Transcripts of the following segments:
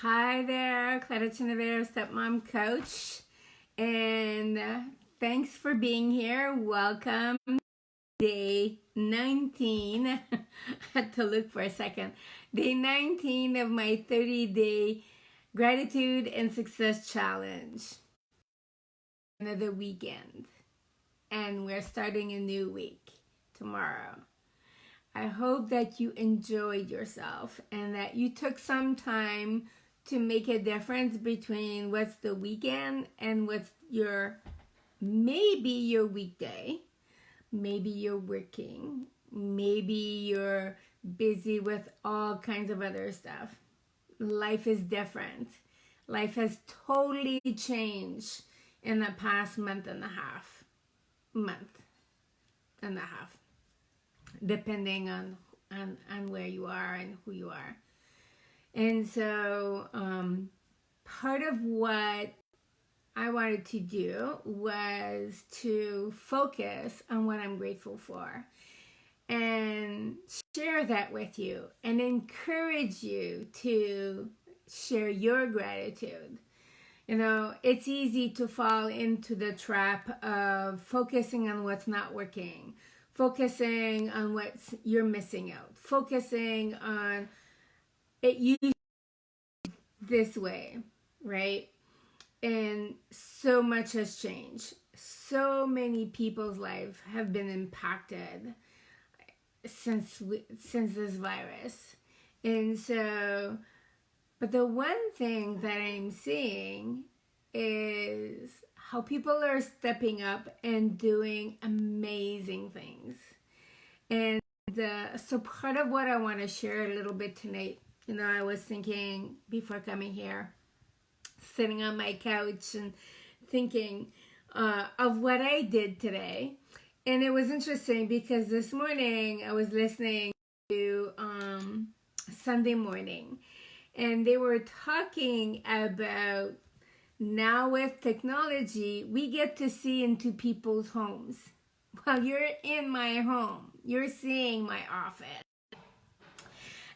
Hi there, Claudette Chenevert, Stepmom Coach, and thanks for being here. Welcome to day 19. I had to look for a second. Day 19 of my 30-day gratitude and success challenge. Another weekend, and we're starting a new week tomorrow. I hope that you enjoyed yourself and that you took some time to make a difference between what's the weekend and what's maybe your weekday. Maybe you're working. Maybe you're busy with all kinds of other stuff. Life is different. Life has totally changed in the past month and a half, depending on where you are and who you are. And so part of what I wanted to do was to focus on what I'm grateful for and share that with you and encourage you to share your gratitude. You know, it's easy to fall into the trap of focusing on what's not working, focusing on what you're missing out, focusing on it used this way, right? And so much has changed. So many people's lives have been impacted since this virus. And so, but the one thing that I'm seeing is how people are stepping up and doing amazing things. And so part of what I want to share a little bit tonight, you know, I was thinking before coming here, sitting on my couch and thinking of what I did today. And it was interesting because this morning I was listening to Sunday morning, and they were talking about now with technology, we get to see into people's homes. Well, you're in my home. You're seeing my office.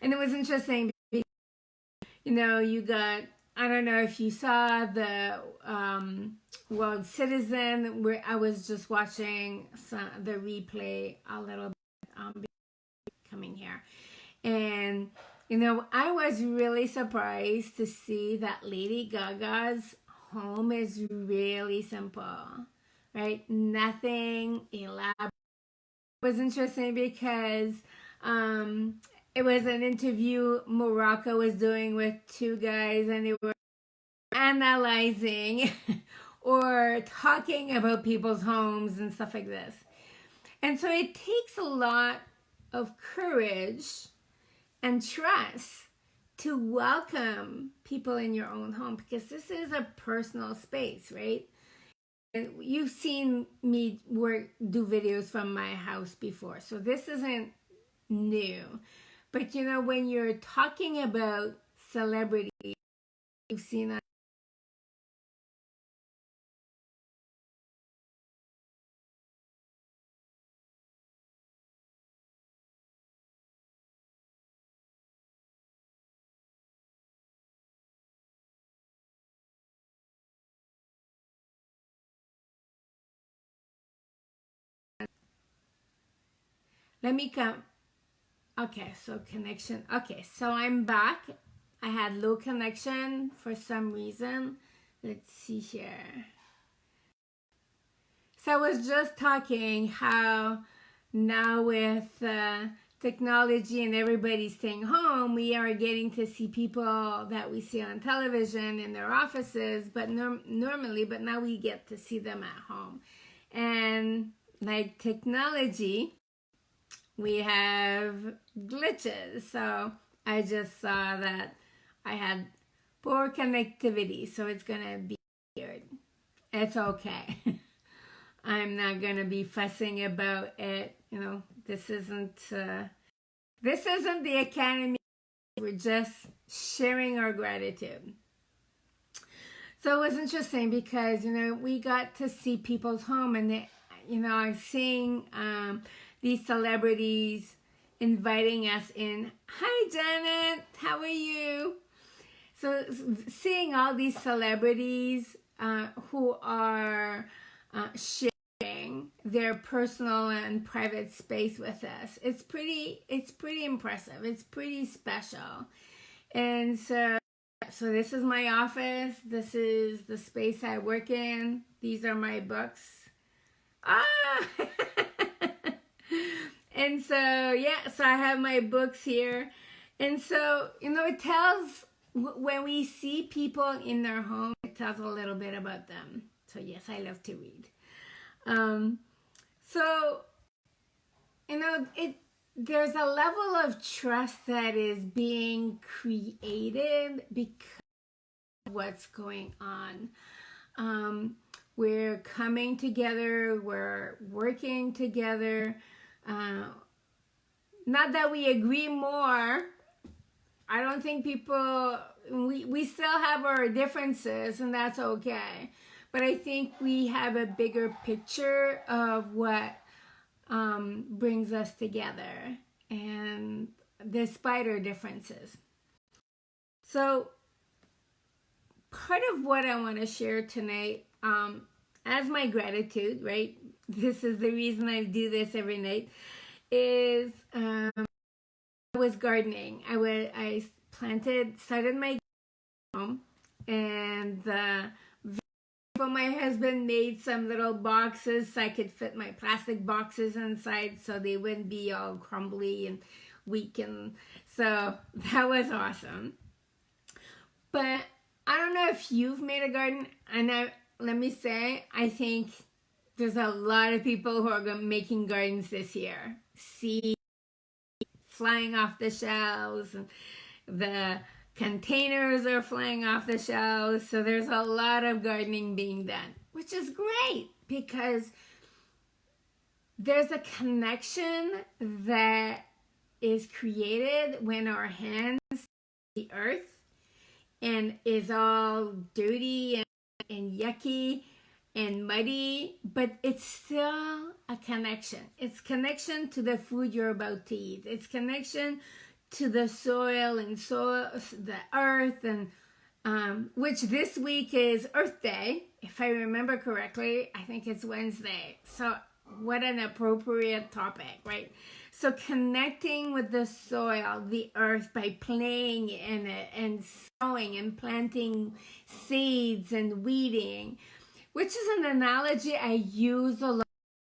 And it was interesting because, you know, you got, I don't know if you saw the World Citizen, where I was just watching the replay a little bit coming here. And, you know, I was really surprised to see that Lady Gaga's home is really simple, right? Nothing elaborate. It was interesting because it was an interview Morocco was doing with two guys, and they were analyzing or talking about people's homes and stuff like this. And so it takes a lot of courage and trust to welcome people in your own home, because this is a personal space, right? And you've seen me do videos from my house before, so this isn't new. But you know, when you're talking about celebrities, you've seen that. Let me come. Okay, so connection. Okay, so I'm back. I had low connection for some reason. Let's see here. So I was just talking how now with technology and everybody staying home, we are getting to see people that we see on television in their offices, but normally, but now we get to see them at home. And like technology, we have glitches. So I just saw that I had poor connectivity, so it's gonna be weird. It's okay. I'm not gonna be fussing about it. You know, this isn't the academy. We're just sharing our gratitude. So it was interesting because, you know, we got to see people's home, and they, you know, I'm seeing these celebrities inviting us in. Hi, Janet. How are you? So seeing all these celebrities who are sharing their personal and private space with us, it's pretty impressive. It's pretty special. And so this is my office. This is the space I work in. These are my books. And so I have my books here. And so, it tells, when we see people in their home, it tells a little bit about them. So yes, I love to read. There's a level of trust that is being created because of what's going on. We're coming together, we're working together. Not that we agree more. I don't think we still have our differences, and that's okay. But I think we have a bigger picture of what brings us together, and despite our differences. So part of what I want to share tonight, as my gratitude, right? This is the reason I do this every night, is I was gardening. I started my home, and my husband made some little boxes so I could fit my plastic boxes inside so they wouldn't be all crumbly and weak, and so that was awesome. But I don't know if you've made a garden, and let me say, I think there's a lot of people who are making gardens this year. Seeds flying off the shelves, and the containers are flying off the shelves. So there's a lot of gardening being done, which is great because there's a connection that is created when our hands touch the earth and is all dirty and yucky and muddy, but it's still a connection. It's connection to the food you're about to eat. It's connection to the soil and the earth, and which this week is Earth Day, if I remember correctly. I think it's Wednesday. So what an appropriate topic, right? So connecting with the soil, the earth, by playing in it and sowing and planting seeds and weeding, which is an analogy I use a lot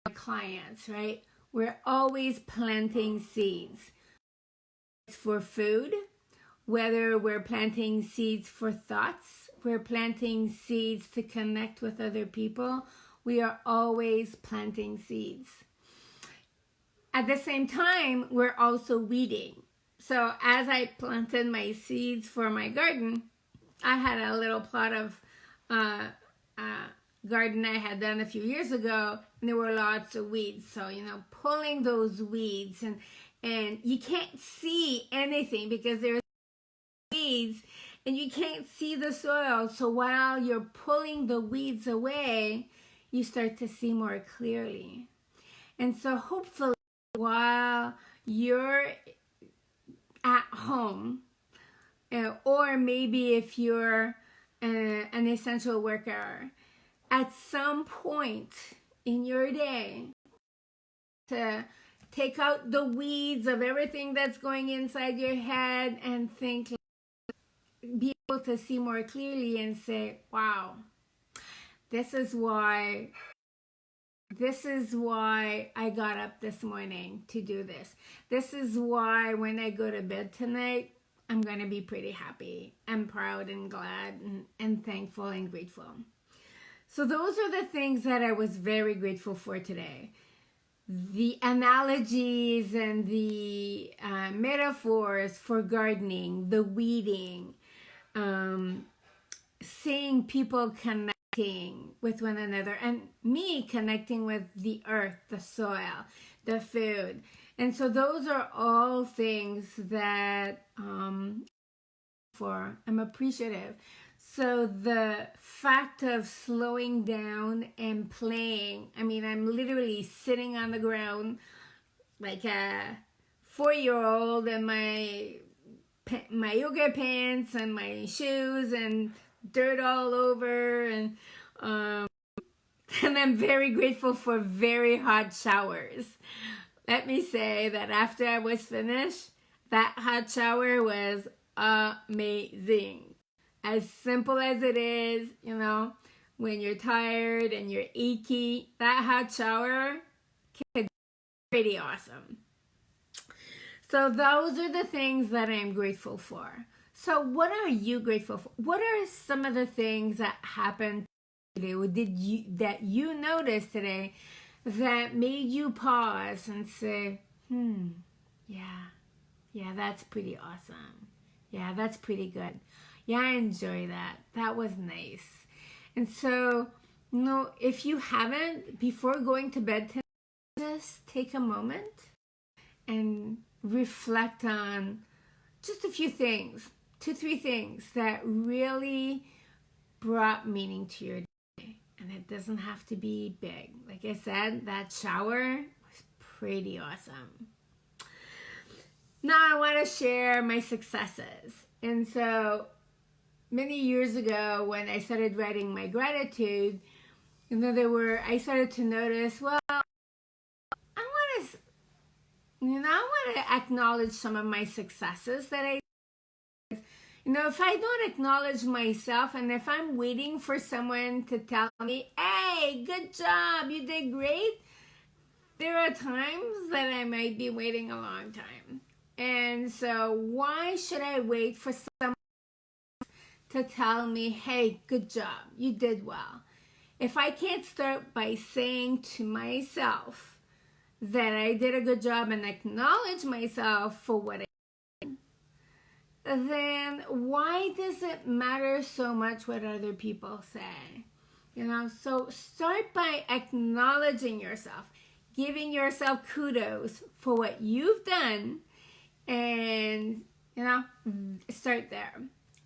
with clients, right? We're always planting seeds. It's for food, whether we're planting seeds for thoughts, we're planting seeds to connect with other people. We are always planting seeds. At the same time, we're also weeding. So as I planted my seeds for my garden, I had a little plot of garden I had done a few years ago, and there were lots of weeds. So, pulling those weeds, and you can't see anything because there's weeds and you can't see the soil. So while you're pulling the weeds away, you start to see more clearly. And so hopefully, while you're at home, or maybe if you're an essential worker, at some point in your day, to take out the weeds of everything that's going inside your head and think, be able to see more clearly and say, wow, this is why I got up this morning to do this. This is why when I go to bed tonight, I'm going to be pretty happy and proud and glad and thankful and grateful. So those are the things that I was very grateful for today. The analogies and the metaphors for gardening, the weeding, seeing people connecting with one another, and me connecting with the earth, the soil, the food. And so those are all things that I'm appreciative. So the fact of slowing down and playing, I'm literally sitting on the ground like a 4-year-old, and my my yoga pants and my shoes and dirt all over, and I'm very grateful for very hot showers. Let me say that after I was finished, that hot shower was amazing. As simple as it is, you know, when you're tired and you're achy, that hot shower can be pretty awesome. So those are the things that I'm grateful for. So what are you grateful for? What are some of the things that happened today, or that you noticed today that made you pause and say, yeah, that's pretty awesome. Yeah, that's pretty good. Yeah, I enjoy that. That was nice. And so, you know, if you haven't, before going to bed tonight, just take a moment and reflect on just a few things, 2-3 things that really brought meaning to your day. And it doesn't have to be big. Like I said, that shower was pretty awesome. Now I want to share my successes. And so many years ago when I started writing my gratitude, you know, I started to notice, well, I want to acknowledge some of my successes that I, you know, if I don't acknowledge myself, and if I'm waiting for someone to tell me, hey, good job, you did great, there are times that I might be waiting a long time. And so why should I wait for someone to tell me, hey, good job, you did well? If I can't start by saying to myself that I did a good job and acknowledge myself for what I did, then why does it matter so much what other people say? You know, so start by acknowledging yourself, giving yourself kudos for what you've done, and, you know, start there.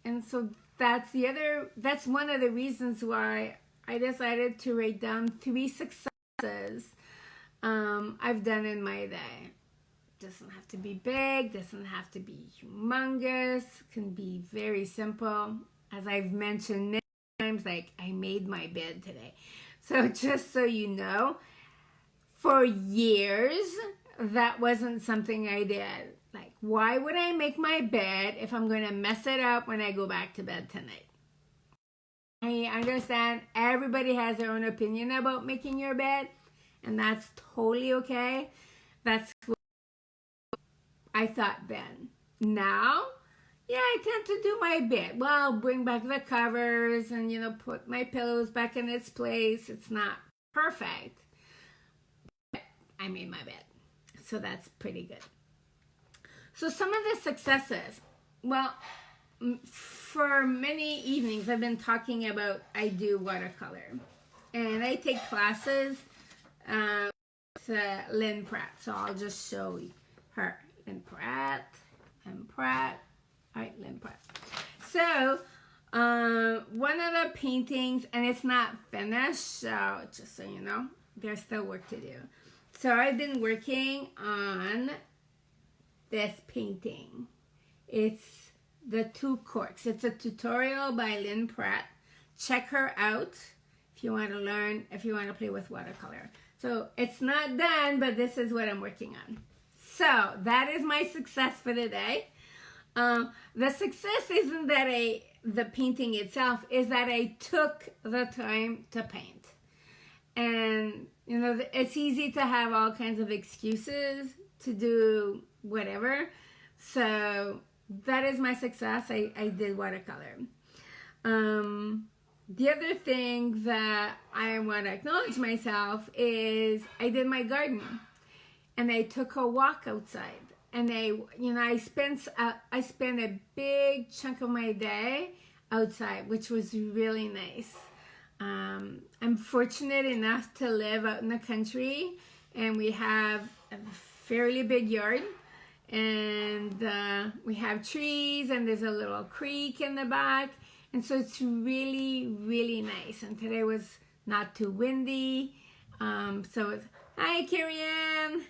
And so that's one of the reasons why I decided to write down 3 successes I've done in my day. Doesn't have to be big, doesn't have to be humongous, can be very simple. As I've mentioned many times, like I made my bed today. So just so you know, for years, that wasn't something I did. Like, why would I make my bed if I'm going to mess it up when I go back to bed tonight? I understand everybody has their own opinion about making your bed, and that's totally okay. That's what I thought then. Now, yeah, I tend to do my bed. Well, bring back the covers and, you know, put my pillows back in its place. It's not perfect, but I made my bed. So that's pretty good. So some of the successes, well, for many evenings I've been talking about I do watercolor. And I take classes with Lynn Pratt. So I'll just show her. Lynn Pratt. All right, Lynn Pratt. So one of the paintings, and it's not finished, so just so you know, there's still work to do. So I've been working on this painting. It's the 2 corks. It's a tutorial by Lynn Pratt. Check her out if you want to learn, if you want to play with watercolor. So it's not done, but this is what I'm working on. So that is my success for the day. The success isn't that the painting itself, is that I took the time to paint. And, you know, it's easy to have all kinds of excuses to do whatever. So that is my success. I did watercolor. The other thing that I want to acknowledge myself is I did my garden. And I took a walk outside. And I spent a big chunk of my day outside, which was really nice. I'm fortunate enough to live out in the country, and we have a fairly big yard, and we have trees, and there's a little creek in the back, and so it's really, really nice. And today was not too windy, so it's, hi, Carrie Ann.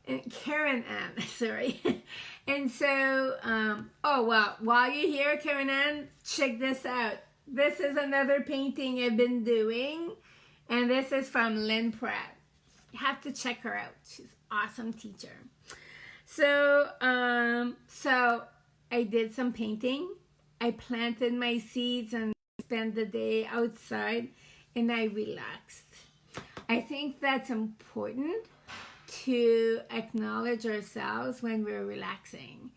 and Karen Ann, sorry. And so, oh, well, while you're here, Karen Ann, check this out. This is another painting I've been doing, and this is from Lynn Pratt. You have to check her out. She's an awesome teacher. So I did some painting. I planted my seeds and spent the day outside, and I relaxed. I think that's important to acknowledge ourselves when we're relaxing.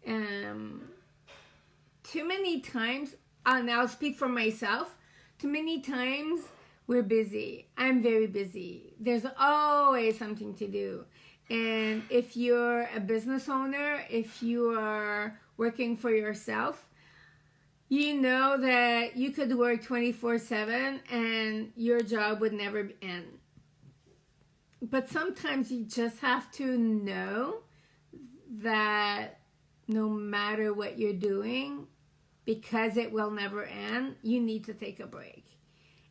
Too many times, and I'll speak for myself, too many times we're busy. I'm very busy. There's always something to do. And if you're a business owner, if you are working for yourself, you know that you could work 24/7 and your job would never end. But sometimes you just have to know that no matter what you're doing, because it will never end, you need to take a break.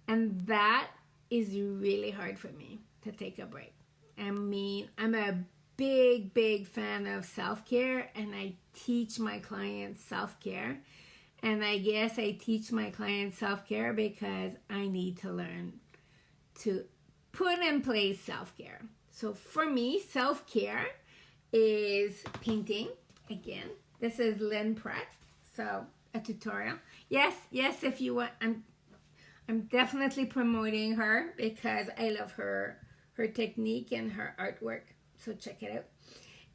And that is really hard for me, to take a break. I mean, I'm a big fan of self-care, and I teach my clients self-care. And I guess I teach my clients self-care because I need to learn to put in place self-care. So for me, self-care is painting. Again, this is Lynn Pratt, so a tutorial. Yes, if you want, I'm definitely promoting her because I love her technique and her artwork. So check it out.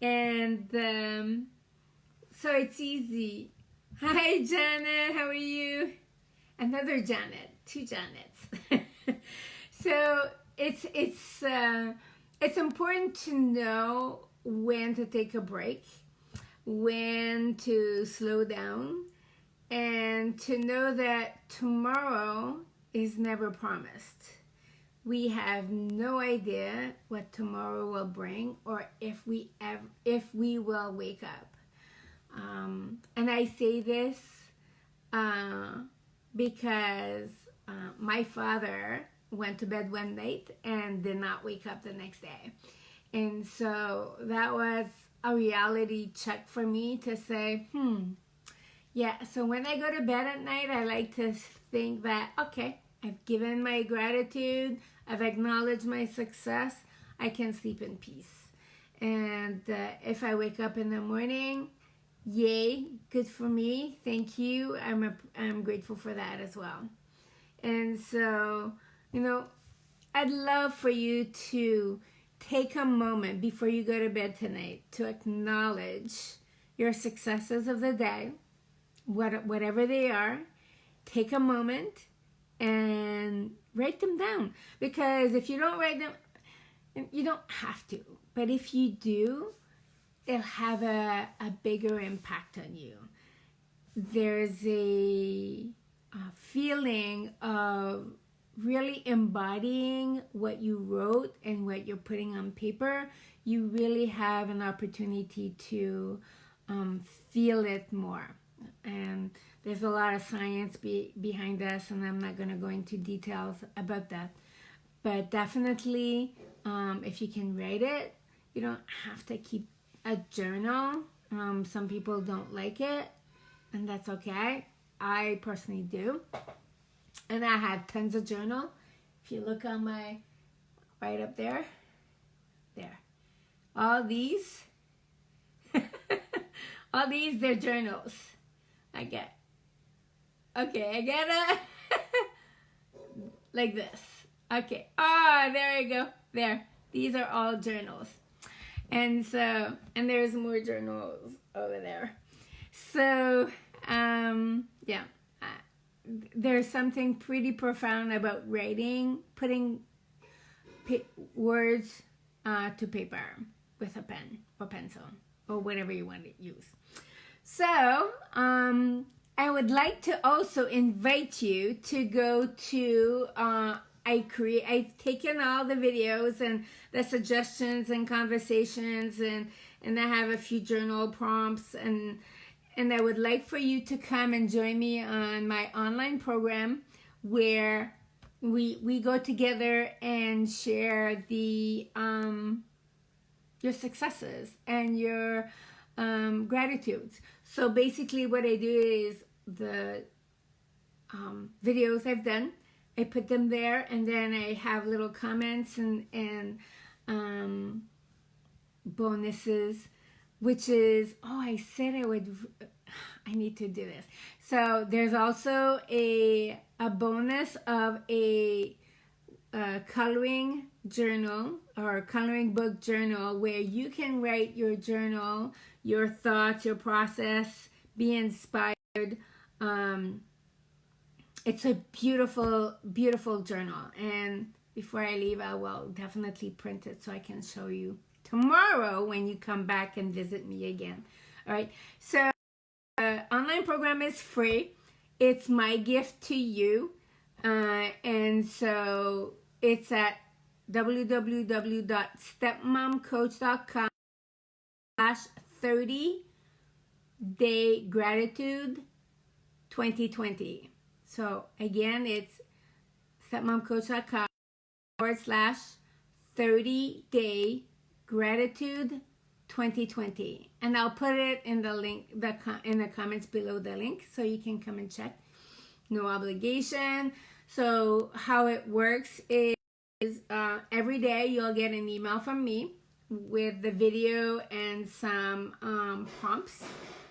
And so it's easy. Hi, Janet. How are you? Another Janet. Two Janets. So it's important to know when to take a break, when to slow down, and to know that tomorrow is never promised. We have no idea what tomorrow will bring, or if we will wake up. And I say this because my father went to bed one night and did not wake up the next day. And so that was a reality check for me to say, yeah, so when I go to bed at night, I like to think that, okay, I've given my gratitude, I've acknowledged my success, I can sleep in peace. And if I wake up in the morning, yay, good for me, thank you, I'm grateful for that as well. And so, I'd love for you to take a moment before you go to bed tonight to acknowledge your successes of the day, whatever they are. Take a moment and write them down. Because if you don't write them, you don't have to. But if you do, it'll have a bigger impact on you. There's a feeling of really embodying what you wrote and what you're putting on paper. You really have an opportunity to feel it more. And there's a lot of science behind this, and I'm not going to go into details about that. But definitely, if you can write it, you don't have to keep a journal. Some people don't like it, and that's okay. I personally do. And I have tons of journal. If you look on my, right up there, all these, they're journals. I get like this. Okay. There you go. There. These are all journals. And so, and there's more journals over there. So, yeah. There's something pretty profound about writing, putting words to paper with a pen or pencil or whatever you want to use. So, I would like to also invite you to go to, I've taken all the videos and the suggestions and conversations, and I have a few journal prompts, and I would like for you to come and join me on my online program where we go together and share the successes and your gratitudes. So basically what I do is the videos I've done, I put them there, and then I have little comments and bonuses, which is, oh, I said I need to do this. So there's also a bonus of a coloring journal or coloring book journal where you can write your journal, your thoughts, your process, be inspired. It's a beautiful, beautiful journal. And before I leave, I will definitely print it so I can show you tomorrow when you come back and visit me again. All right. So online program is free. It's my gift to you. And so it's at www.stepmomcoach.com/30-day gratitude 2020. So again, it's stepmomcoach.com/30-day gratitude 2020. And I'll put it in the link, in the comments below the link, so you can come and check. No obligation. So how it works is every day you'll get an email from me with the video and some prompts,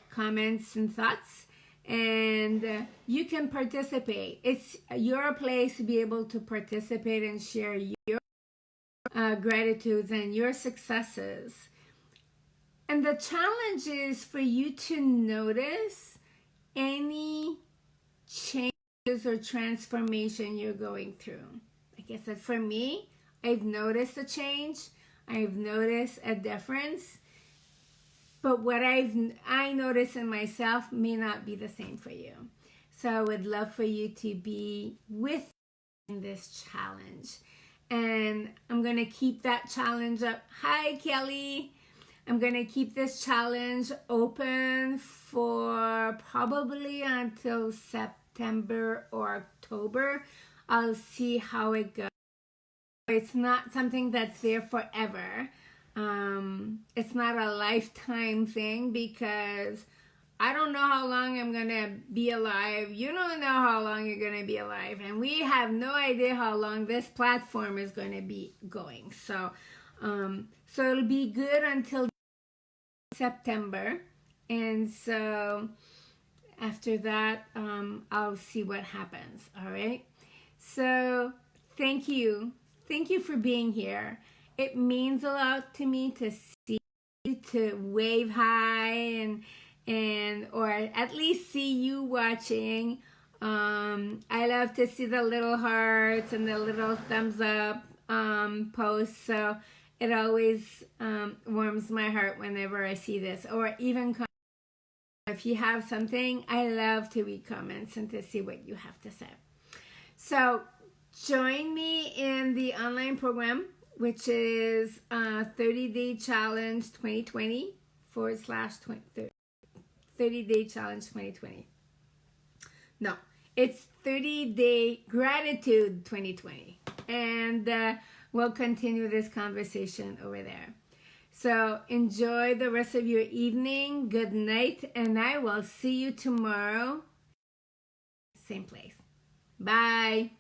comments, and thoughts. And you can participate. It's your place to be able to participate and share your gratitudes and your successes. And the challenge is for you to notice any changes or transformation you're going through. Like I said, for me, I've noticed a change. I've noticed a difference. But what I notice in myself may not be the same for you. So I would love for you to be with me in this challenge. And I'm going to keep that challenge up. Hi, Kelly. I'm going to keep this challenge open for probably until September or October. I'll see how it goes. It's not something that's there forever. It's not a lifetime thing because I don't know how long I'm going to be alive. You don't know how long you're going to be alive. And we have no idea how long this platform is going to be going. So it'll be good until September. And so after that, I'll see what happens. All right. So thank you. Thank you for being here. It means a lot to me to see you, to wave hi and or at least see you watching. I love to see the little hearts and the little thumbs up posts. So it always warms my heart whenever I see this. Or even if you have something, I love to read comments and to see what you have to say. So join me in the online program, which is 30-day challenge 2020 /30-day challenge 2020. No, it's 30-day gratitude 2020. And we'll continue this conversation over there. So enjoy the rest of your evening. Good night. And I will see you tomorrow. Same place. Bye.